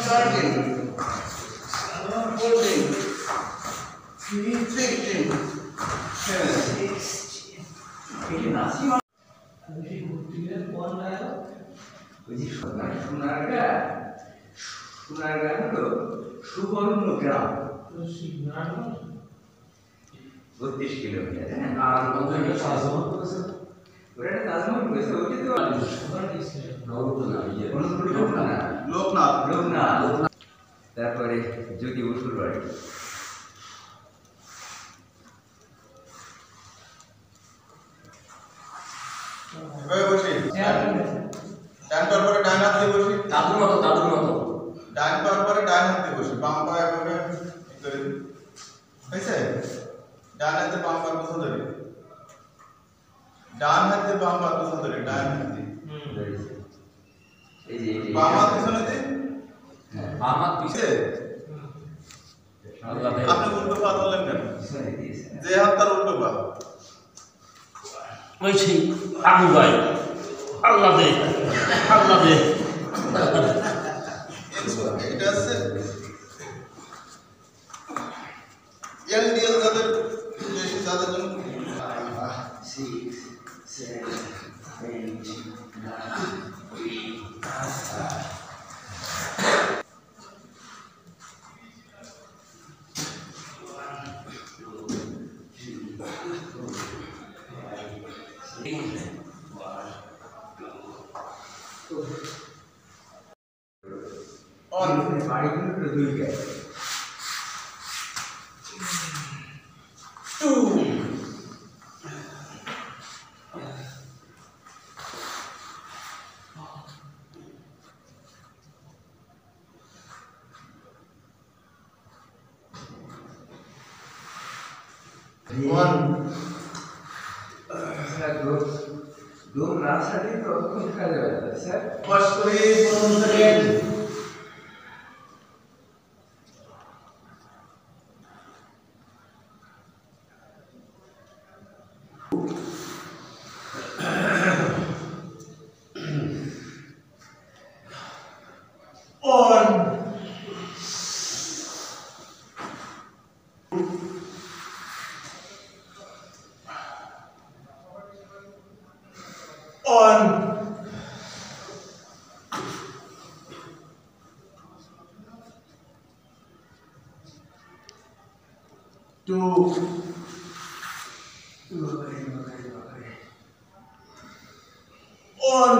13, 14, 15, 16. সোনারগাঁ হলো সুবর্ণ গ্রাম 32 কিলোমিটার। আর তাজমহল করেছে, ওটা তাজমহল করেছে, ওইটা তো লোকনাথ। তারপরে যদি উসুর বাড়ি বসি ডান পার পরে ডান হাত দিয়ে বসি, দাদুর মতো ডান পার পরে ডান হাত দিয়ে বসি, বাম পা এভাবে করে হয়েছে। ডান হাতে বাম পা কোথা ধরে, ডান হাতে বাম পা কোথা ধরে, ডান হাতে এই যে বাম হাত পিছনে দে, বাম হাত পিছে। আপনি উল্টো পা ধরলেন কেন? যে হাত তার উল্টো পা। ওই সেই আবু ভাই আল্লাহ দে এটা আছে এলডিএল যাদের বেশি, যাদের জন্য 6, 7, 8, 9, 2 রাস্তাটি তো কোন কাজে লাগে স্যার? কষ্ট করে প্রথম সেকেন্ড on 2 on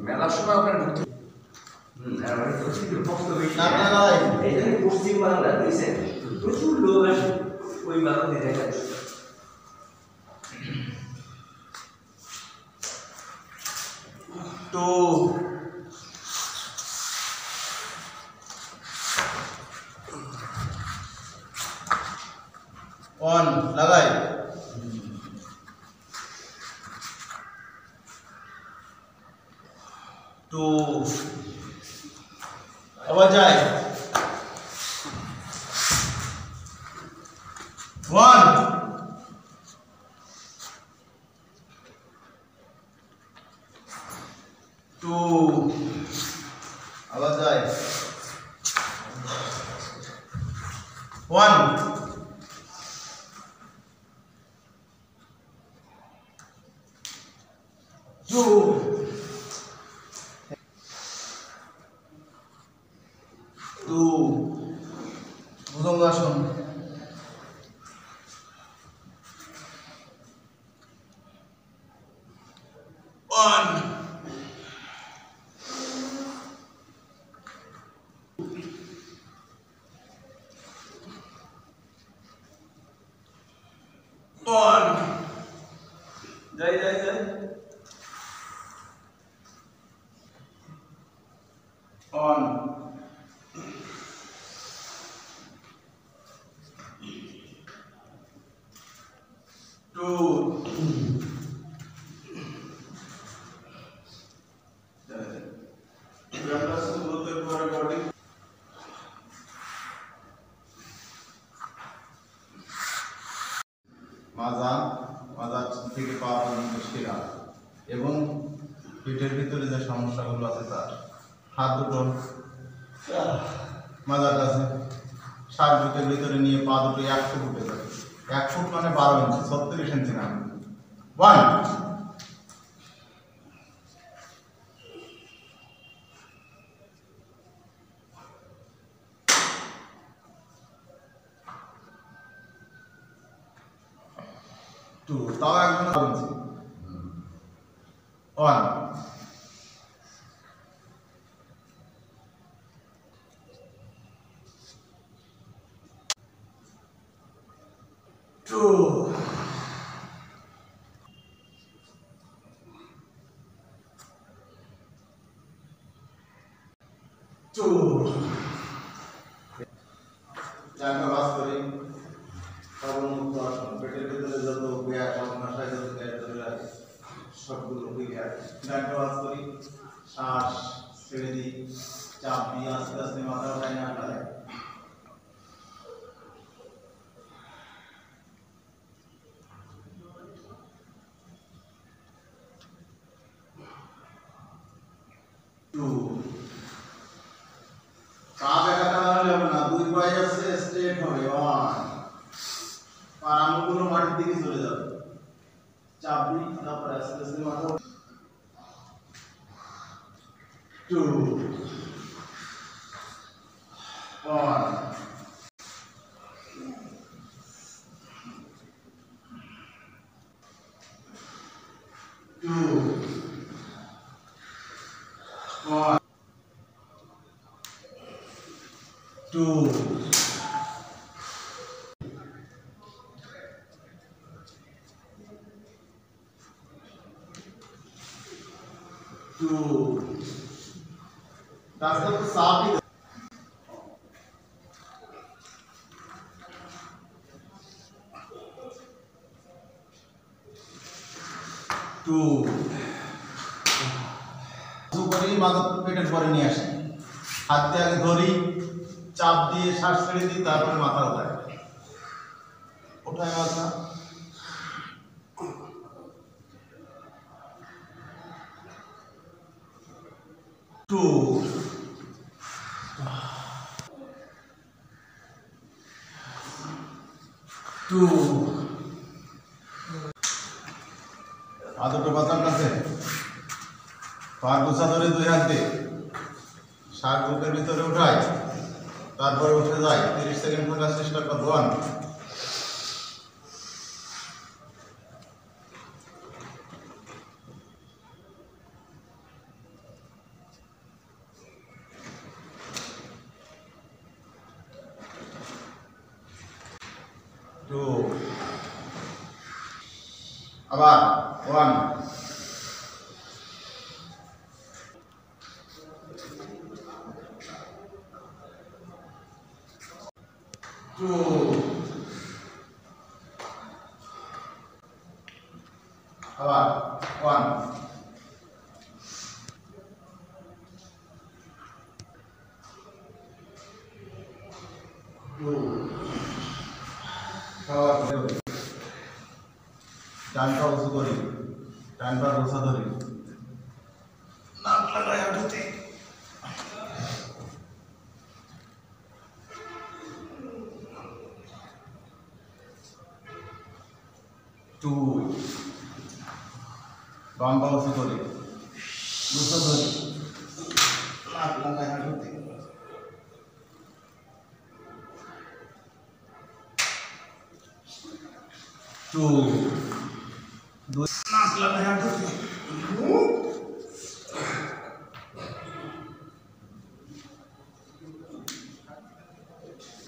মেলার সময় ওখানে ঢুকতে আর প্রচুর ভক্ত বেশি। না এই জন্য পশ্চিম বাংলা দিয়েছেন প্রচুর লোক আসে ওই মেলাতে দেখা। তো অন লাগাই টু আবার যায় 1 2 আবার যায় 1 2 ভুজঙ্গাসন 1 যাই 2 মাজা মাজা থেকে পা পর্যন্ত শিরা এবং পেটের ভিতরে যে সমস্যাগুলো আছে তার হাত দুটো মাজার কাছে ষাট বুকের ভিতরে নিয়ে পা দুটো 1 ফুট উঠে যাবে। 1 ফুট মানে 12 ইঞ্চি 36 ইঞ্চি না 1 2 তাও একদম 12 ইঞ্চি 1 2 বাস করি সর্বমুক্ত আসন পেটের ভিতরে যত গ্যাস আপনার যত গ্যাস ধরে রাখে সবগুলো ক্লিয়ার ডাক্তার বাস করি শ্বাস ছেড়ে দিই চাপ দিয়ে আস্তে আস্তে মাথা উঠায় না ফেলে দুই পায়ে আছে স্ট্রেট হবে 1 আর আঙুলগুলো মাটির দিকে চলে যাবে চাপ দিই তারপর আস্তে আস্তে মাথা 2 1 2 1 2 2 रास्ते को साफ ही 2 করি মাথা পেটের পরে নিয়ে আসি হাত দিয়ে আগে ধরি চাপ দিয়ে শ্বাস ছেড়ে দিই তারপরে মাথা ওঠায় মাথা 2 দুটো বাতার কাছে পার গোছা ধরে 2 হাত দিয়ে ষাট বুকের ভিতরে উঠাই তারপরে উঠে যায় 30 সেকেন্ড থাকার চেষ্টা করব 1 2 আবার 1 2 আবার 1 2 ডান পা উঁচু করি ডান পা গোছা ধরি নাক লাগাই উঠতে 2 বাম পা উঁচু করি গোছা ধরি নাক লাগাই উঠতে 2 नाक लगाया उठते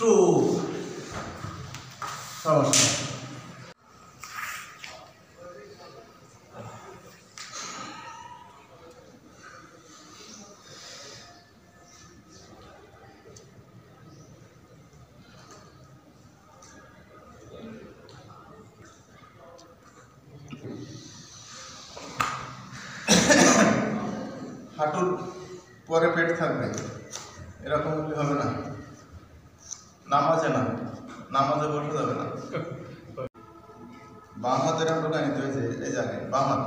2 সমস্যা হাঁটুর পরে পেট থাকবে এরকম হলে হবে না নামাজে বসে যাবে না বাম হাতের ঢোকা নিতে হয়েছে এই জায়গায় বাম হাত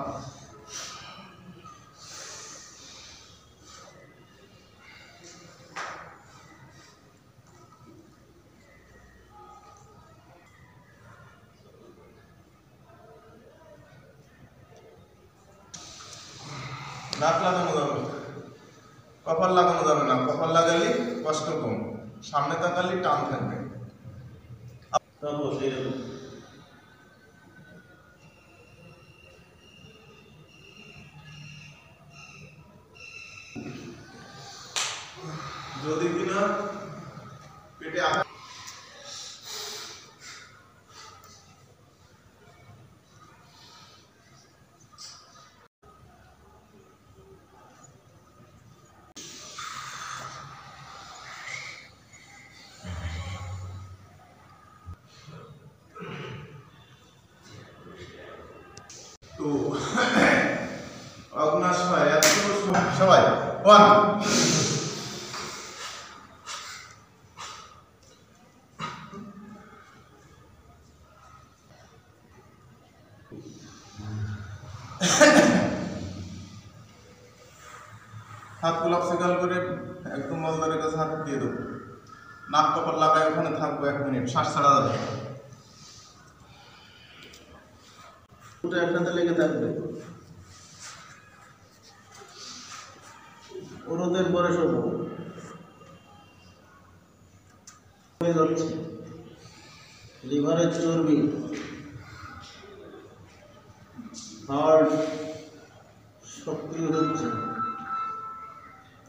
নাক লাগানো যাবে কপাল লাগানো যাবে না কপাল লাগালে কষ্ট কম সামনে তাকালে টান থাকবে যদি কিনা পেটে আঘাত তো অগ্নাশ হয় এত সবাই ওয়ান হাত কুলাপসিকাল করে একদম মলদারের কাছে হাত দিয়ে দেবো নাক কপাল লাগায় ওখানে থাকবো 1 মিনিট শ্বাস ছাড়া যাবে ওটা একটাতে লেগে থাকবে ওরদের পরে সব হয়ে যাচ্ছে লিভারের চর্বি হার্ট সক্রিয় হচ্ছে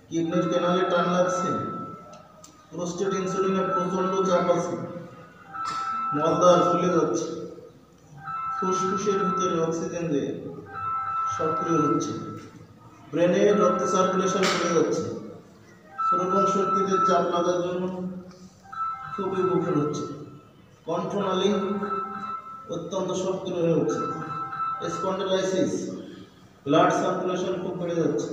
কিডনির ক্যানালে টান লাগছে প্রোস্টেট ইনসুলিনের প্রচণ্ড চাপ আছে মলদ্বার ফুলে যাচ্ছে ফুসফুসের ভিতরে অক্সিজেন দিয়ে সক্রিয় হচ্ছে ব্রেনে রক্ত সার্কুলেশন বেড়ে যাচ্ছে শ্রবণ শক্তিতে চাপ লাগার জন্য খুবই বুকের হচ্ছে কন্ট্রোনালি অত্যন্ত সক্রিয় হয়ে উঠছে স্পন্ডালাইসিস ব্লাড সার্কুলেশন খুব বেড়ে যাচ্ছে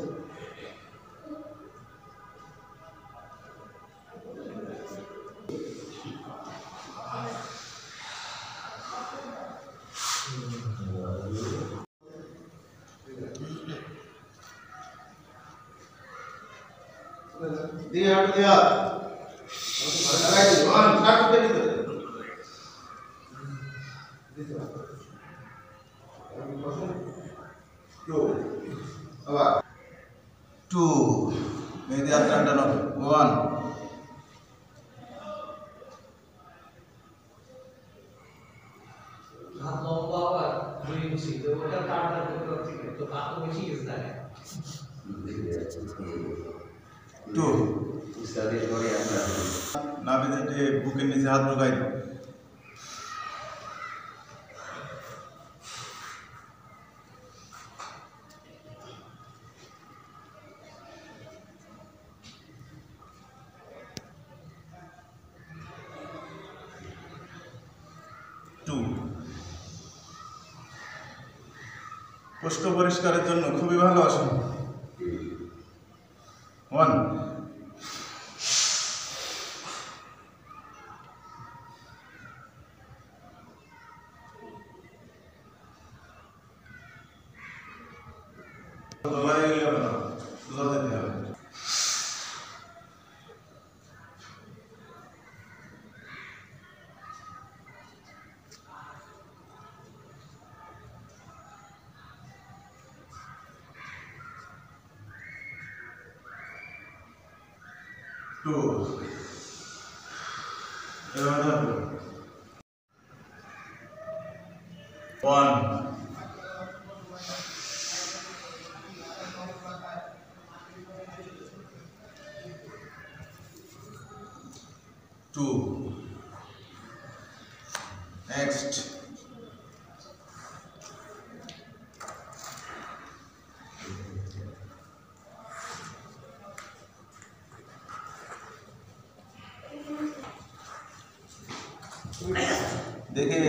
দিয়ে হাঁটু দিয়ে হাত লাগাই দিই ওয়ান স্টার্ট করতে দিতে আবার 2 মেহেদি হাত টান 1 হাত লম্বা আবার দুই ইঞ্চি তো ওটা কাটা করতে হবে তো কাটো বেশি গেছে থাকে 2 উস্তাদের পরে আমরা নাভিতে বুকের নিচে হাত ঢোকাই দিই কোষ্ঠ পরিষ্কারের জন্য খুবই ভালো আসন 1 2 1 2 next দেখে